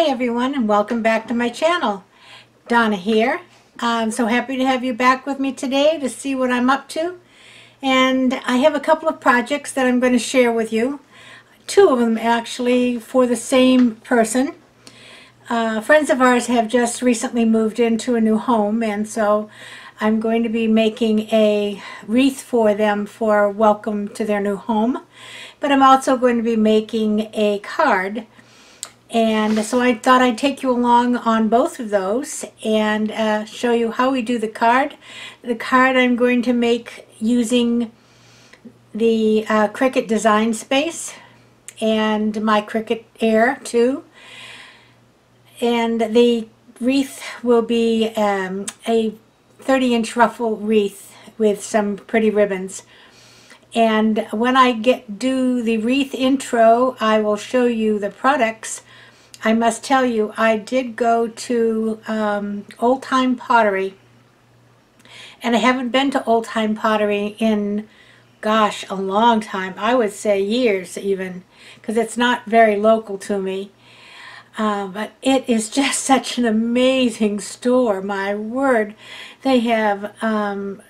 everyone, and welcome back to my channel. Donna here. I'm so happy to have you back with me today to see what I'm up to. And I have a couple of projects that I'm going to share with you. Two of them actually for the same person. Friends of ours have just recently moved into a new home, and so I'm going to be making a wreath for them for welcome to their new home. But I'm also going to be making a card. And so I thought I'd take you along on both of those and show you how we do the card. The card I'm going to make using the Cricut design space and my Cricut Air too. And the wreath will be a 30-inch ruffle wreath with some pretty ribbons. And when I do the wreath intro, I will show you the products. I must tell you, I did go to Old Time Pottery, and I haven't been to Old Time Pottery in, gosh, a long time. I would say years even, because it's not very local to me. But it is just such an amazing store, my word. They have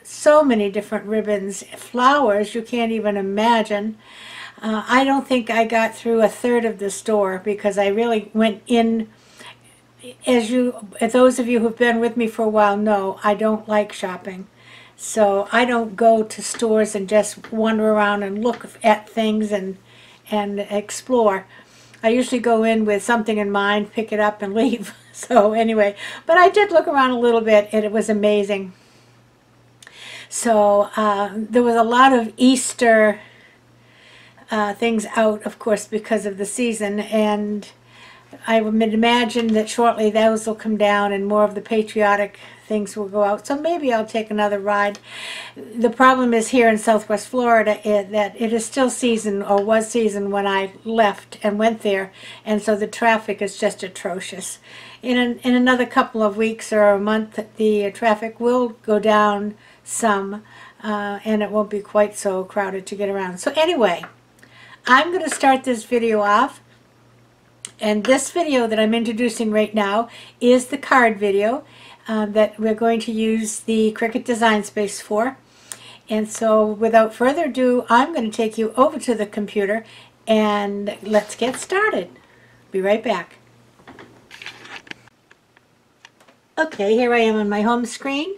so many different ribbons, flowers you can't even imagine. I don't think I got through a third of the store because I really went in. As those of you who've been with me for a while know, I don't like shopping. So I don't go to stores and just wander around and look at things and explore. I usually go in with something in mind, pick it up and leave. So anyway, but I did look around a little bit and it was amazing. So there was a lot of Easter things out, of course, because of the season, and I would imagine that shortly those will come down and more of the patriotic things will go out. So maybe I'll take another ride. The problem is here in Southwest Florida that it is still season, or was season when I left and went there, and so the traffic is just atrocious. In another couple of weeks or a month, the traffic will go down some, and it won't be quite so crowded to get around. So anyway, I'm going to start this video off, and this video that I'm introducing right now is the card video that we're going to use the Cricut Design Space for. And so without further ado, I'm going to take you over to the computer and let's get started. Be right back. Okay, here I am on my home screen,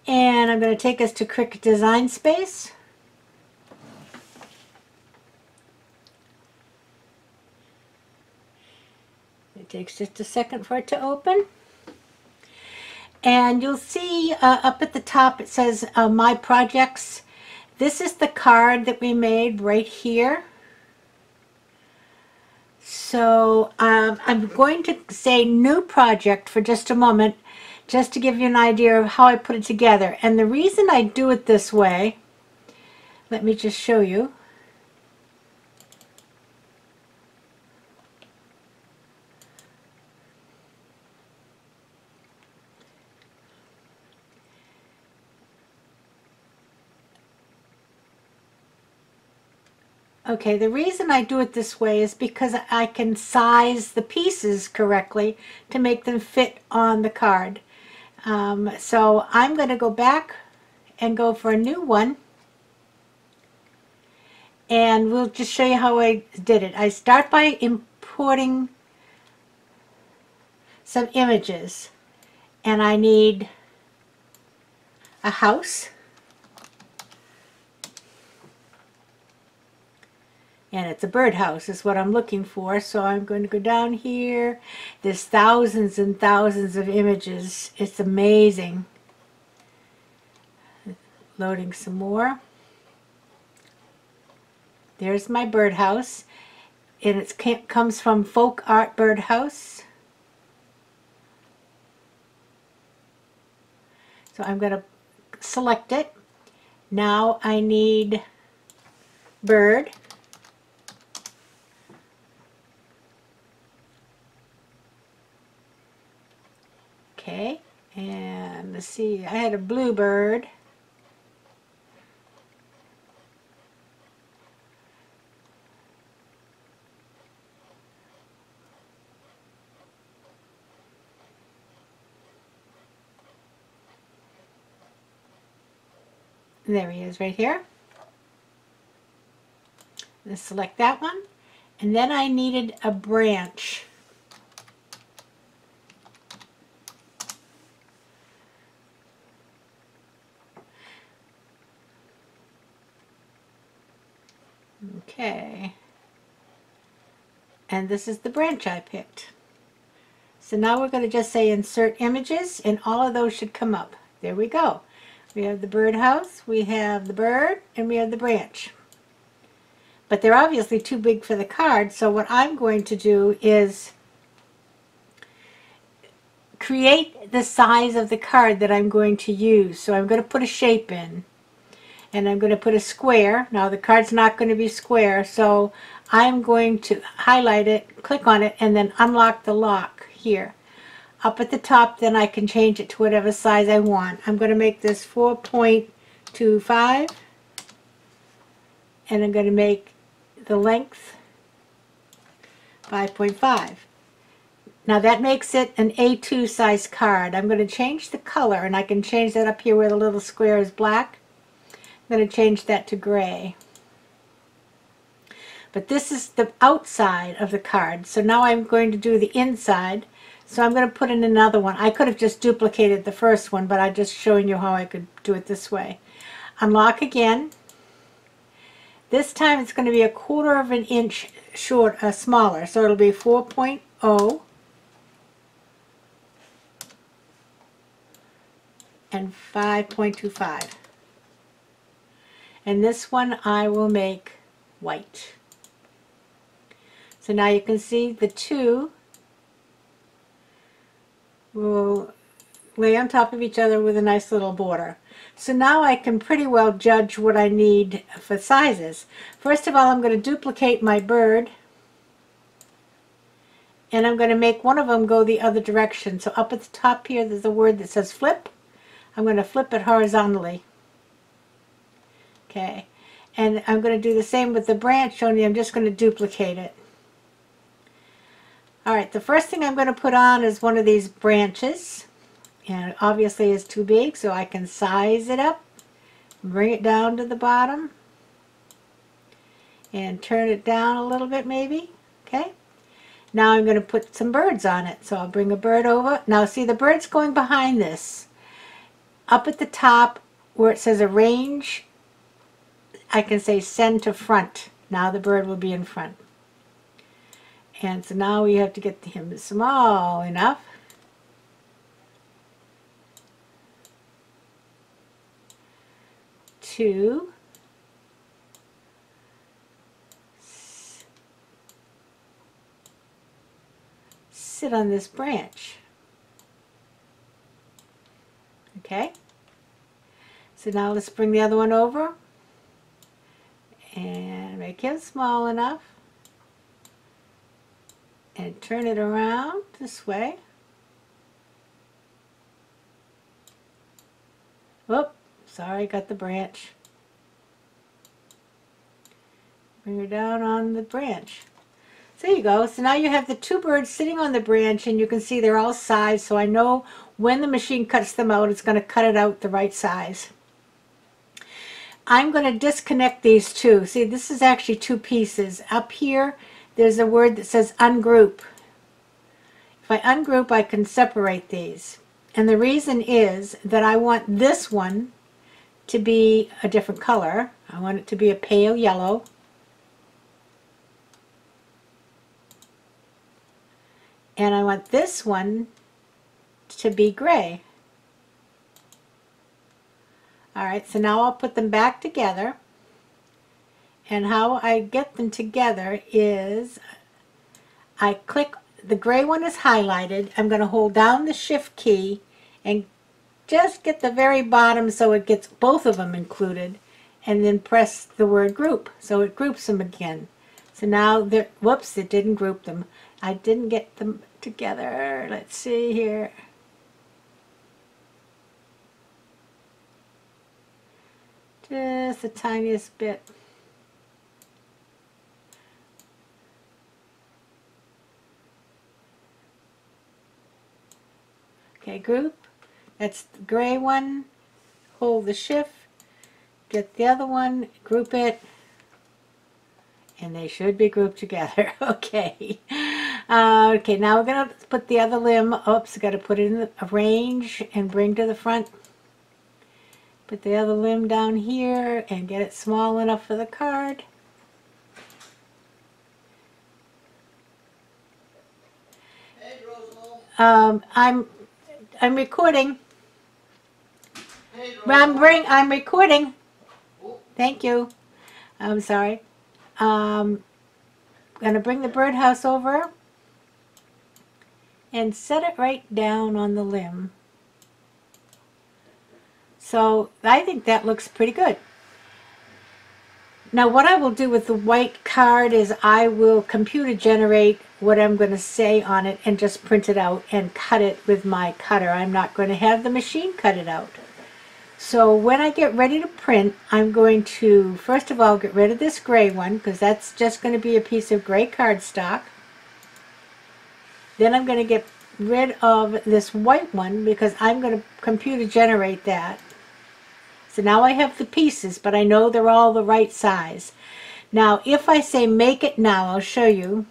and I'm going to take us to Cricut Design Space. It takes just a second for it to open. And you'll see up at the top it says My Projects. This is the card that we made right here. So I'm going to say New Project for just a moment, just to give you an idea of how I put it together. And the reason I do it this way, let me just show you. Okay, the reason I do it this way is because I can size the pieces correctly to make them fit on the card. So I'm going to go back and go for a new one, and we'll just show you how I did it. I start by importing some images, and I need a house. And it's a birdhouse is what I'm looking for. So I'm going to go down here. There's thousands and thousands of images. It's amazing. Loading some more. There's my birdhouse. And it comes from Folk Art Birdhouse. So I'm going to select it. Now I need bird. Okay, and let's see, I had a bluebird. There he is right here. Let's select that one. And then I needed a branch. Okay. And this is the branch I picked. So now we're going to just say insert images, and all of those should come up. There we go. We have the birdhouse, we have the bird, and we have the branch. But they're obviously too big for the card, so what I'm going to do is create the size of the card that I'm going to use. So I'm going to put a shape in, and I'm going to put a square. Now the card's not going to be square, so I'm going to highlight it, click on it, and then unlock the lock here. Up at the top, then I can change it to whatever size I want. I'm going to make this 4.25, and I'm going to make the length 5.5. Now that makes it an A2 size card. I'm going to change the color, and I can change that up here where the little square is black. I'm going to change that to gray. But this is the outside of the card. So now I'm going to do the inside. So I'm going to put in another one. I could have just duplicated the first one, but I'm just showing you how I could do it this way. Unlock again. This time it's going to be a 1/4 of an inch smaller. So it'll be 4.0 and 5.25. And this one I will make white. So now you can see the two will lay on top of each other with a nice little border. So now I can pretty well judge what I need for sizes. First of all, I'm going to duplicate my bird, and I'm going to make one of them go the other direction. So up at the top here there's a word that says flip. I'm going to flip it horizontally. Okay, and I'm going to do the same with the branch, only I'm just going to duplicate it. Alright, the first thing I'm going to put on is one of these branches, and it obviously is too big, so I can size it up, bring it down to the bottom, and turn it down a little bit maybe. Okay, now I'm going to put some birds on it, so I'll bring a bird over. Now see, the bird's going behind this. Up at the top where it says arrange, I can say send to front. Now the bird will be in front. And so now we have to get him small enough to sit on this branch. Okay, so now let's bring the other one over and make him small enough and turn it around this way. Whoop, sorry, got the branch. Bring her down on the branch. So there you go. So now you have the two birds sitting on the branch, and you can see they're all sized, so I know when the machine cuts them out, it's going to cut it out the right size. I'm going to disconnect these two. See, this is actually two pieces. Up here, there's a word that says ungroup. If I ungroup, I can separate these. And the reason is that I want this one to be a different color. I want it to be a pale yellow. And I want this one to be gray. Alright, so now I'll put them back together. And how I get them together is I click, the gray one is highlighted. I'm going to hold down the shift key and just get the very bottom so it gets both of them included, and then press the word group so it groups them again. So now they're, whoops, it didn't group them. I didn't get them together. Let's see here. Just the tiniest bit. Okay, group. That's the gray one. Hold the shift. get the other one, group it, and they should be grouped together. Okay. Okay, now we're going to put the other limb. Oops, got to put it in the arrange and bring to the front. Put the other limb down here and get it small enough for the card. Hey, Rosal. I'm recording. Hey, Rosal. I'm recording. Oh, Thank you. I'm sorry. Going to bring the birdhouse over and set it right down on the limb. So I think that looks pretty good. Now what I will do with the white card is I will computer generate what I'm going to say on it and just print it out and cut it with my cutter. I'm not going to have the machine cut it out. So when I get ready to print, I'm going to first of all get rid of this gray one because that's just going to be a piece of gray cardstock. Then I'm going to get rid of this white one because I'm going to computer generate that. So now I have the pieces, but I know they're all the right size. Now, if I say make it now, I'll show you.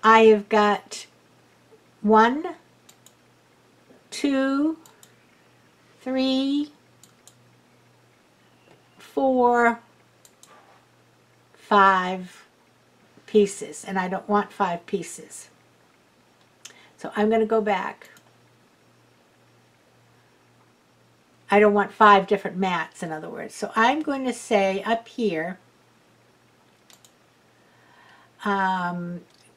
I have got 1, 2, 3, 4, 5 pieces, and I don't want 5 pieces. So I'm going to go back. I don't want 5 different mats, in other words. So I'm going to say up here,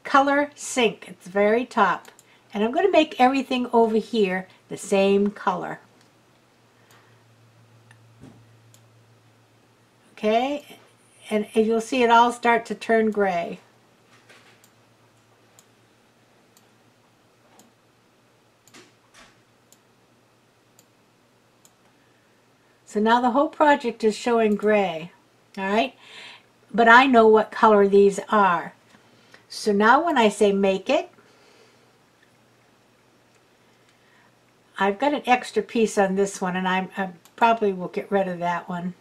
color sync at the very top. And I'm going to make everything over here the same color. Okay? And you'll see it all start to turn gray. So now the whole project is showing gray, all right? But I know what color these are. So now when I say make it, I've got an extra piece on this one, and I probably will get rid of that one.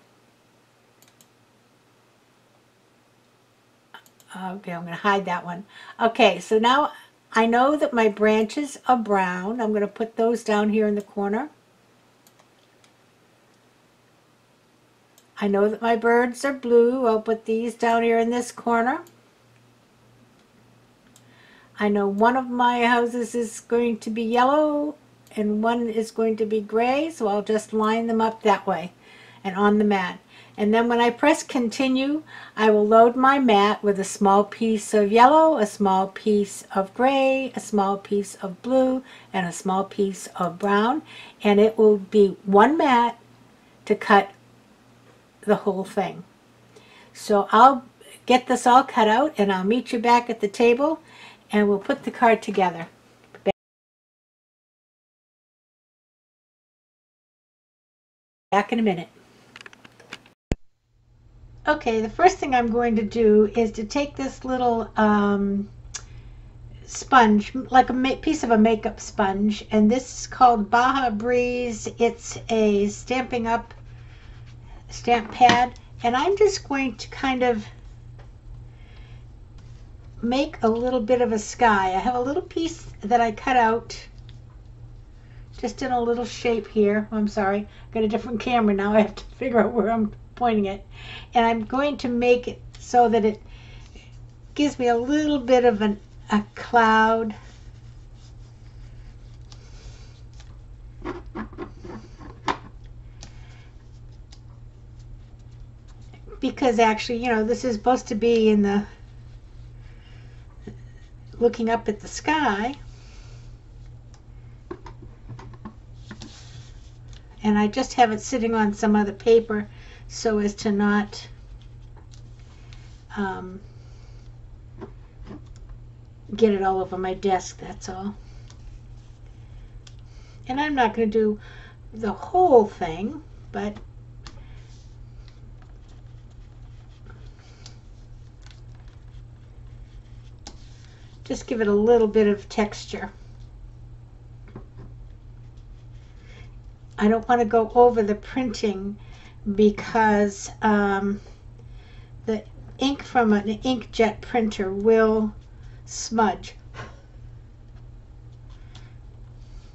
Okay, I'm going to hide that one. Okay, so now I know that my branches are brown. I'm going to put those down here in the corner. I know that my birds are blue. I'll put these down here in this corner. I know one of my houses is going to be yellow and one is going to be gray, so I'll just line them up that way and on the mat. And then when I press continue, I will load my mat with a small piece of yellow, a small piece of gray, a small piece of blue, and a small piece of brown. And it will be one mat to cut the whole thing. So I'll get this all cut out and I'll meet you back at the table and we'll put the card together. Back in a minute. Okay, the first thing I'm going to do is to take this little sponge, like a piece of a makeup sponge, and this is called Baja Breeze. It's a Stampin' Up stamp pad, and I'm just going to kind of make a little bit of a sky. I have a little piece that I cut out just in a little shape here. I'm sorry, I've got a different camera now. I have to figure out where I'm pointing it, and I'm going to make it so that it gives me a little bit of a cloud. Because actually, you know, this is supposed to be in the looking up at the sky, and I just have it sitting on some other paper so as to not get it all over my desk, that's all. And I'm not going to do the whole thing, but just give it a little bit of texture. I don't want to go over the printing because the ink from an inkjet printer will smudge,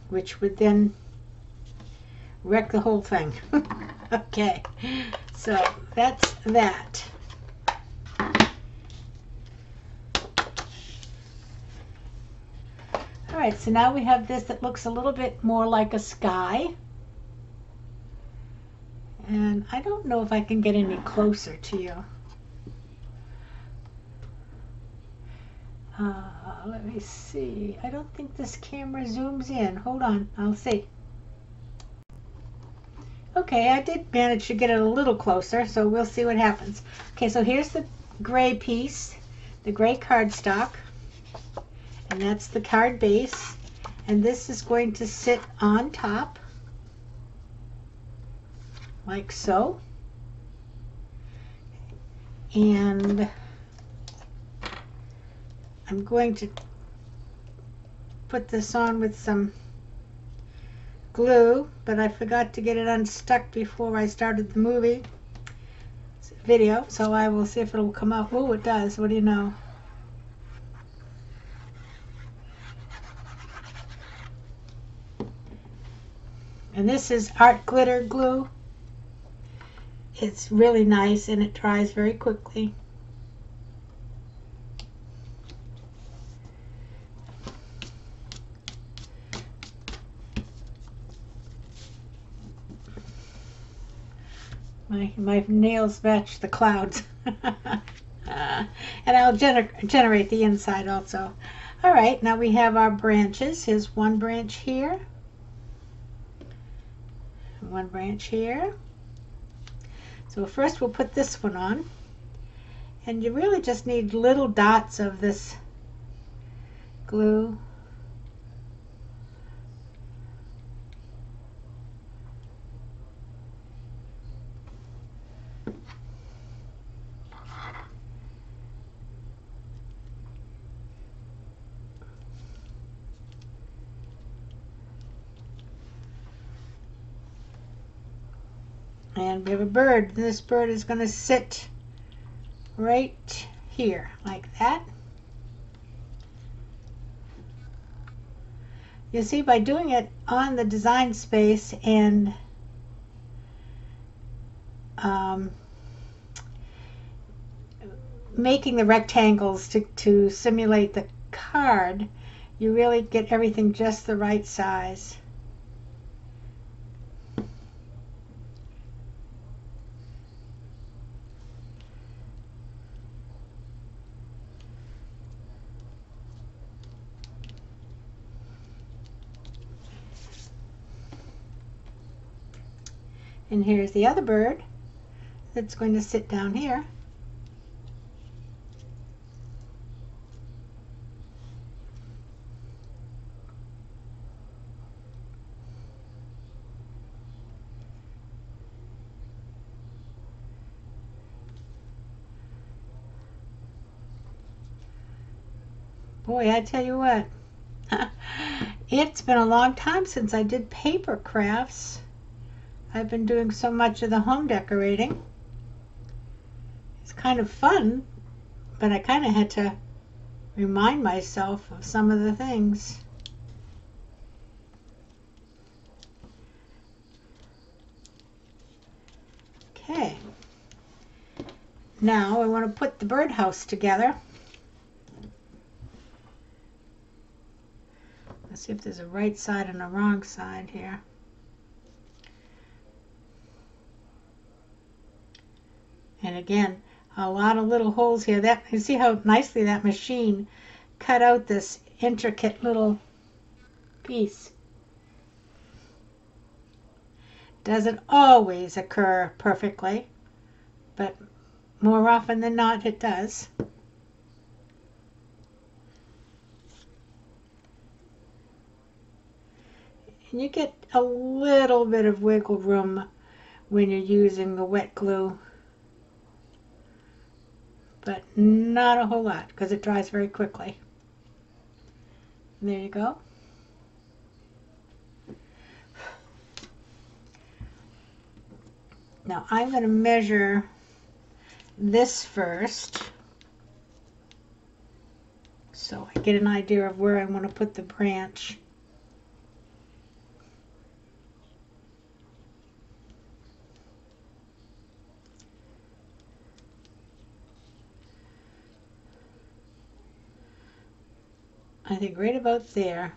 which would then wreck the whole thing. Okay, so that's that. All right, so now we have this that looks a little bit more like a sky. And I don't know if I can get any closer to you. Let me see. I don't think this camera zooms in. Hold on, I'll see. Okay, I did manage to get it a little closer, so we'll see what happens. Okay, so here's the gray piece, the gray cardstock, and that's the card base. And this is going to sit on top, like so. And I'm going to put this on with some glue, but I forgot to get it unstuck before I started the video, so I will see if it'll come out. Oh, it does. What do you know? And this is art glitter glue. It's really nice and it dries very quickly. My nails match the clouds. And I'll generate the inside also. All right, now we have our branches. Here's one branch here. One branch here. So first we'll put this one on. And you really just need little dots of this glue. And we have a bird. This bird is going to sit right here, like that. You see, by doing it on the design space and making the rectangles to simulate the card, you really get everything just the right size. And here's the other bird that's going to sit down here. Boy, I tell you what, it's been a long time since I did paper crafts. I've been doing so much of the home decorating. It's kind of fun, but I kind of had to remind myself of some of the things. Okay. Now I want to put the birdhouse together. Let's see if there's a right side and a wrong side here. And again, a lot of little holes here. That, you see how nicely that machine cut out this intricate little piece. Doesn't always occur perfectly, but more often than not it does. And you get a little bit of wiggle room when you're using the wet glue, but not a whole lot because it dries very quickly. And there you go. Now I'm going to measure this first, so I get an idea of where I want to put the branch. I think right about there.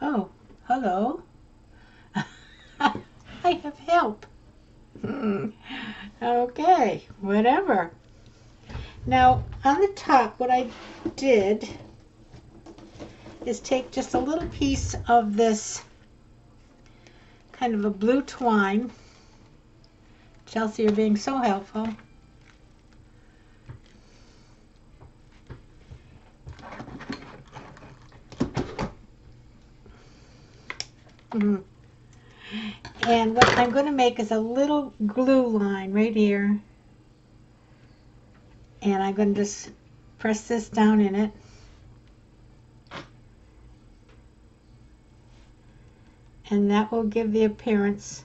Oh, hello. I have help. Okay, whatever. Now, on the top, what I did is take just a little piece of this kind of a blue twine. Chelsea, you're being so helpful. And what I'm going to make is a little glue line right here. And I'm going to just press this down in it. And that will give the appearance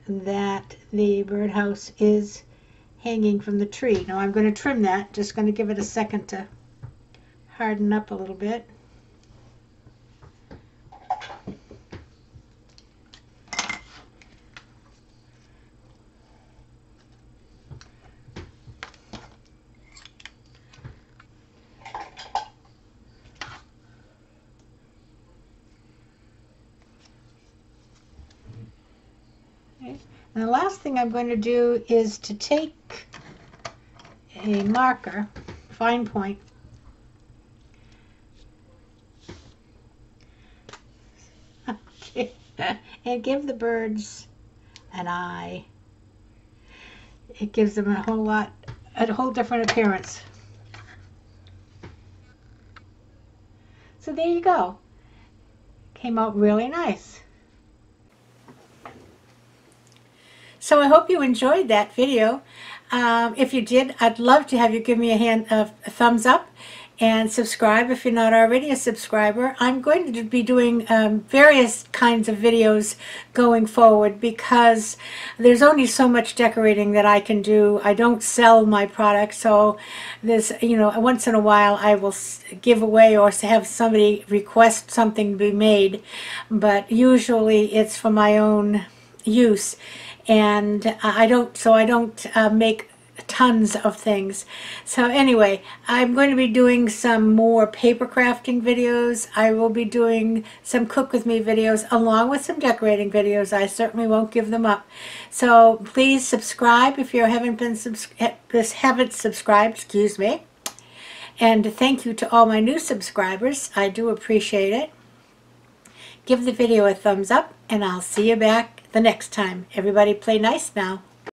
that the birdhouse is hanging from the tree. Now I'm going to trim that, just going to give it a second to harden up a little bit. And the last thing I'm going to do is to take a marker, fine point, and give the birds an eye. It gives them a whole different appearance. So there you go. Came out really nice. So I hope you enjoyed that video. If you did, I'd love to have you give me a thumbs up and subscribe if you're not already a subscriber. I'm going to be doing various kinds of videos going forward because there's only so much decorating that I can do. I don't sell my products, so there's, once in a while I will give away or have somebody request something be made, but usually it's for my own use. And I don't make tons of things. So anyway, I'm going to be doing some more paper crafting videos. I will be doing some cook with me videos along with some decorating videos. I certainly won't give them up. So please subscribe if you haven't subscribed, excuse me. And thank you to all my new subscribers. I do appreciate it. Give the video a thumbs up and I'll see you back the next time. Everybody play nice now.